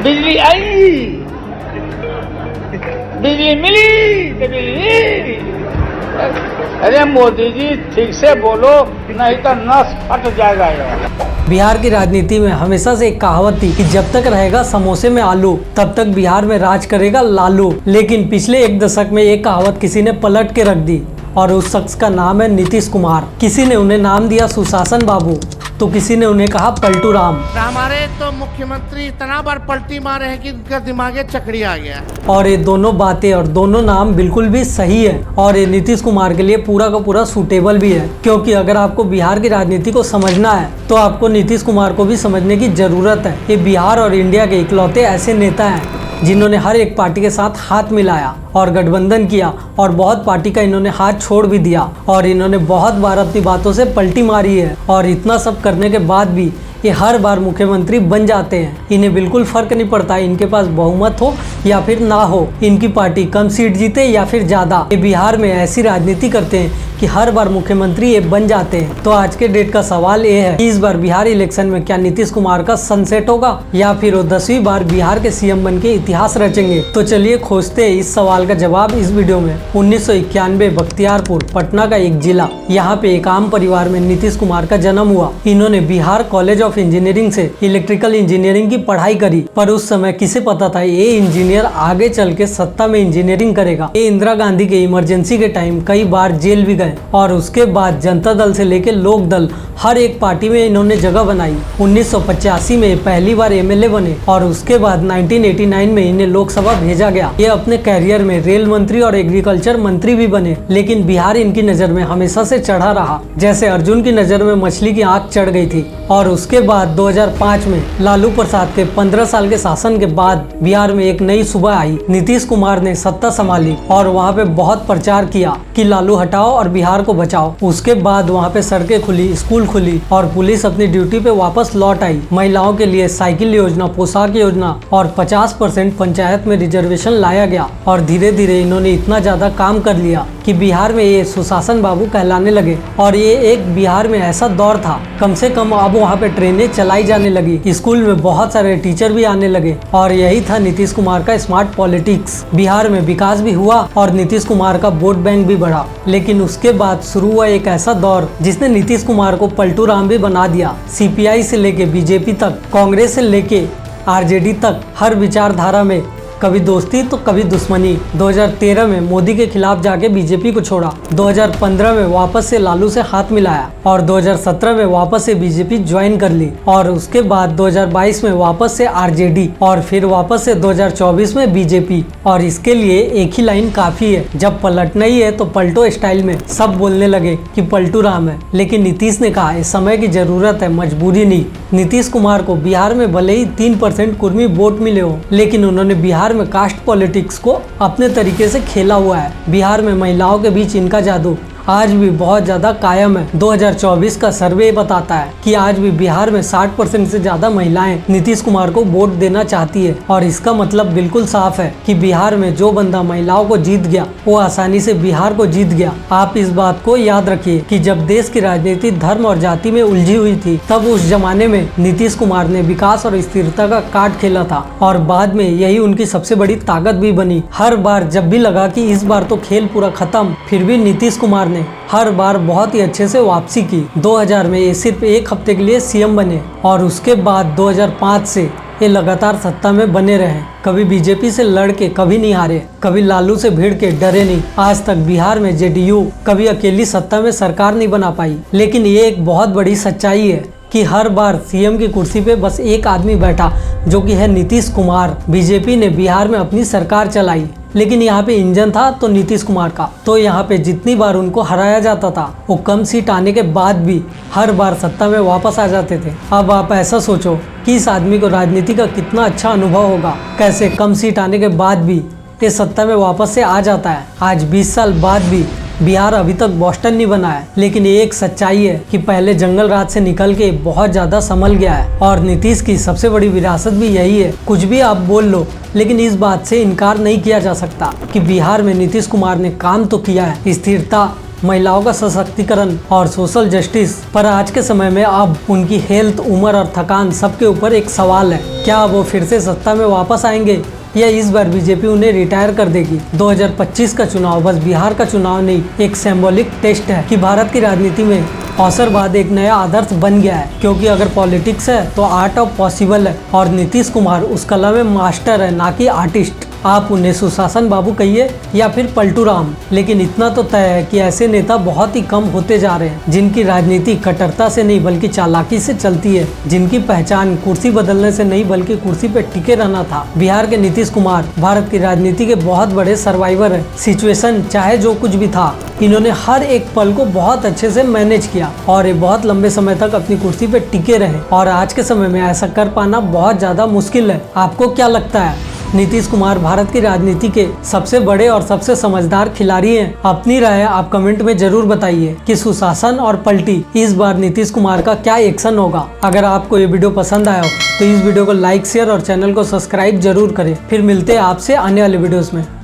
बिजली आई, बिजली मिली तो बिजली। अरे मोदी जी ठीक से बोलो, नहीं तो नस फट जाएगा यार। बिहार की राजनीति में हमेशा से एक कहावत थी कि जब तक रहेगा समोसे में आलू तब तक बिहार में राज करेगा लालू। लेकिन पिछले एक दशक में ये कहावत किसी ने पलट के रख दी और उस शख्स का नाम है नीतीश कुमार। किसी ने उन्हें नाम दिया सुशासन बाबू तो किसी ने उन्हें कहा पलटू राम। हमारे तो मुख्यमंत्री इतना बार पलटी मारे हैं कि उनका दिमागे चकड़ी आ गया। और ये दोनों बातें और दोनों नाम बिल्कुल भी सही है और ये नीतीश कुमार के लिए पूरा का पूरा सूटेबल भी है, क्योंकि अगर आपको बिहार की राजनीति को समझना है तो आपको नीतीश कुमार को भी समझने की जरूरत है। ये बिहार और इंडिया के इकलौते ऐसे नेता हैं जिन्होंने हर एक पार्टी के साथ हाथ मिलाया और गठबंधन किया और बहुत पार्टी का इन्होंने हाथ छोड़ भी दिया और इन्होंने बहुत बार अपनी बातों से पलटी मारी है। और इतना सब करने के बाद भी ये हर बार मुख्यमंत्री बन जाते हैं। इन्हें बिल्कुल फर्क नहीं पड़ता इनके पास बहुमत हो या फिर ना हो, इनकी पार्टी कम सीट जीते या फिर ज्यादा। ये बिहार में ऐसी राजनीति करते हैं कि हर बार मुख्यमंत्री ये बन जाते हैं। तो आज के डेट का सवाल ये है कि इस बार बिहार इलेक्शन में क्या नीतीश कुमार का सनसेट होगा या फिर वो 10वीं बार बिहार के सीएम बन के इतिहास रचेंगे। तो चलिए खोजते हैं इस सवाल का जवाब इस वीडियो में। 1991 बख्तियारपुर पटना का एक जिला, यहाँ पे एक आम परिवार में नीतीश कुमार का जन्म हुआ। इन्होंने बिहार कॉलेज ऑफ इंजीनियरिंग से इलेक्ट्रिकल इंजीनियरिंग की पढ़ाई करी, पर उस समय किसे पता था ये इंजीनियर आगे चल के सत्ता में इंजीनियरिंग करेगा। ये इंदिरा गांधी के इमरजेंसी के टाइम कई बार जेल भी गए और उसके बाद जनता दल से लेकर लोक दल हर एक पार्टी में इन्होंने जगह बनाई। 1985 में पहली बार एमएलए बने और उसके बाद 1989 में इन्हें लोकसभा भेजा गया। ये अपने कैरियर में रेल मंत्री और एग्रीकल्चर मंत्री भी बने, लेकिन बिहार इनकी नजर में हमेशा से चढ़ा रहा, जैसे अर्जुन की नजर में मछली की आंख चढ़ गई थी। और उसके बाद 2005 में लालू प्रसाद के 15 साल के शासन के बाद बिहार में एक नई सुबह आई। नीतीश कुमार ने सत्ता संभाली और वहाँ पे बहुत प्रचार किया कि लालू हटाओ और बिहार को बचाओ। उसके बाद वहाँ पे सड़कें खुली, स्कूल खुली और पुलिस अपनी ड्यूटी पे वापस लौट आई। महिलाओं के लिए साइकिल योजना, पोशाक योजना और 50% पंचायत में रिजर्वेशन लाया गया। और धीरे धीरे इन्होंने इतना ज्यादा काम कर लिया कि बिहार में ये सुशासन बाबू कहलाने लगे। और ये एक बिहार में ऐसा दौर था, कम से कम अब वहाँ पे ट्रेनें चलाई जाने लगी, स्कूल में बहुत सारे टीचर भी आने लगे। और यही था नीतीश कुमार का स्मार्ट पॉलिटिक्स। बिहार में विकास भी हुआ और नीतीश कुमार का वोट बैंक भी बढ़ा। लेकिन उसके बाद शुरू हुआ एक ऐसा दौर जिसने नीतीश कुमार को पलटू राम भी बना दिया। सीपीआई से लेके बीजेपी तक, कांग्रेस से लेके आरजेडी तक हर विचारधारा में कभी दोस्ती तो कभी दुश्मनी। 2013 में मोदी के खिलाफ जाके बीजेपी को छोड़ा, 2015 में वापस से लालू से हाथ मिलाया और 2017 में वापस से बीजेपी ज्वाइन कर ली और उसके बाद 2022 में वापस से आरजेडी और फिर वापस से 2024 में बीजेपी। और इसके लिए एक ही लाइन काफी है, जब पलटना ही है तो पलटो स्टाइल में। सब बोलने लगे कि पलटू राम है, लेकिन नीतीश ने कहा इस समय की जरूरत है, मजबूरी नहीं। नीतीश कुमार को बिहार में भले ही 3% कुर्मी वोट मिले हो, लेकिन उन्होंने बिहार में कास्ट पॉलिटिक्स को अपने तरीके से खेला हुआ है। बिहार में महिलाओं के बीच इनका जादू आज भी बहुत ज्यादा कायम है। 2024 का सर्वे बताता है कि आज भी बिहार में 60% से ज्यादा महिलाएं नीतीश कुमार को वोट देना चाहती है। और इसका मतलब बिल्कुल साफ है कि बिहार में जो बंदा महिलाओं को जीत गया वो आसानी से बिहार को जीत गया। आप इस बात को याद रखिए कि जब देश की राजनीति धर्म और जाति में उलझी हुई थी, तब उस जमाने में नीतीश कुमार ने विकास और स्थिरता का कार्ड खेला था और बाद में यही उनकी सबसे बड़ी ताकत भी बनी। हर बार जब भी लगा कि इस बार तो खेल पूरा खत्म, फिर भी नीतीश कुमार ने हर बार बहुत ही अच्छे से वापसी की। 2000 में ये सिर्फ एक हफ्ते के लिए सीएम बने और उसके बाद 2005 से ये लगातार सत्ता में बने रहे। कभी बीजेपी से लड़ के कभी नहीं हारे, कभी लालू से भिड़ के डरे नहीं। आज तक बिहार में जेडीयू कभी अकेली सत्ता में सरकार नहीं बना पाई। लेकिन ये एक बहुत बड़ी सच्चाई है कि हर बार सीएम की कुर्सी पे बस एक आदमी बैठा, जो कि है नीतीश कुमार। बीजेपी ने बिहार में अपनी सरकार चलाई, लेकिन यहाँ पे इंजन था तो नीतीश कुमार का। तो यहाँ पे जितनी बार उनको हराया जाता था, वो कम सीट आने के बाद भी हर बार सत्ता में वापस आ जाते थे। अब आप ऐसा सोचो कि इस आदमी को राजनीति का कितना अच्छा अनुभव होगा, कैसे कम सीट आने के बाद भी ये सत्ता में वापस से आ जाता है। आज 20 साल बाद भी बिहार अभी तक बॉस्टन नहीं बना है, लेकिन ये एक सच्चाई है कि पहले जंगल राज से निकल के बहुत ज्यादा संभल गया है। और नीतीश की सबसे बड़ी विरासत भी यही है। कुछ भी आप बोल लो, लेकिन इस बात से इनकार नहीं किया जा सकता कि बिहार में नीतीश कुमार ने काम तो किया है। स्थिरता, महिलाओं का सशक्तिकरण और सोशल जस्टिस पर आज के समय में अब उनकी हेल्थ, उम्र और थकान सबके ऊपर एक सवाल है। क्या वो फिर से सत्ता में वापस आएंगे या इस बार बीजेपी उन्हें रिटायर कर देगी? 2025 का चुनाव बस बिहार का चुनाव नहीं, एक सिंबॉलिक टेस्ट है कि भारत की राजनीति में अवसरवाद एक नया आदर्श बन गया है। क्योंकि अगर पॉलिटिक्स है तो आर्ट ऑफ पॉसिबल है, और नीतीश कुमार उस कला में मास्टर है, ना कि आर्टिस्ट। आप उन्हें सुशासन बाबू कहिए या फिर पलटू राम, लेकिन इतना तो तय है कि ऐसे नेता बहुत ही कम होते जा रहे हैं जिनकी राजनीति कट्टरता से नहीं बल्कि चालाकी से चलती है, जिनकी पहचान कुर्सी बदलने से नहीं बल्कि कुर्सी पे टिके रहना था। बिहार के नीतीश कुमार भारत की राजनीति के बहुत बड़े सर्वाइवर है। सिचुएशन चाहे जो कुछ भी था, इन्होंने हर एक पल को बहुत अच्छे से मैनेज किया और ये बहुत लंबे समय तक अपनी कुर्सी पे टिके रहे, और आज के समय में ऐसा कर पाना बहुत ज्यादा मुश्किल है। आपको क्या लगता है? नीतीश कुमार भारत की राजनीति के सबसे बड़े और सबसे समझदार खिलाड़ी हैं। अपनी राय आप कमेंट में जरूर बताइए कि सुशासन और पलटी इस बार नीतीश कुमार का क्या एक्शन होगा। अगर आपको ये वीडियो पसंद आया हो तो इस वीडियो को लाइक, शेयर और चैनल को सब्सक्राइब जरूर करें। फिर मिलते हैं आपसे आने वाले वीडियोस में।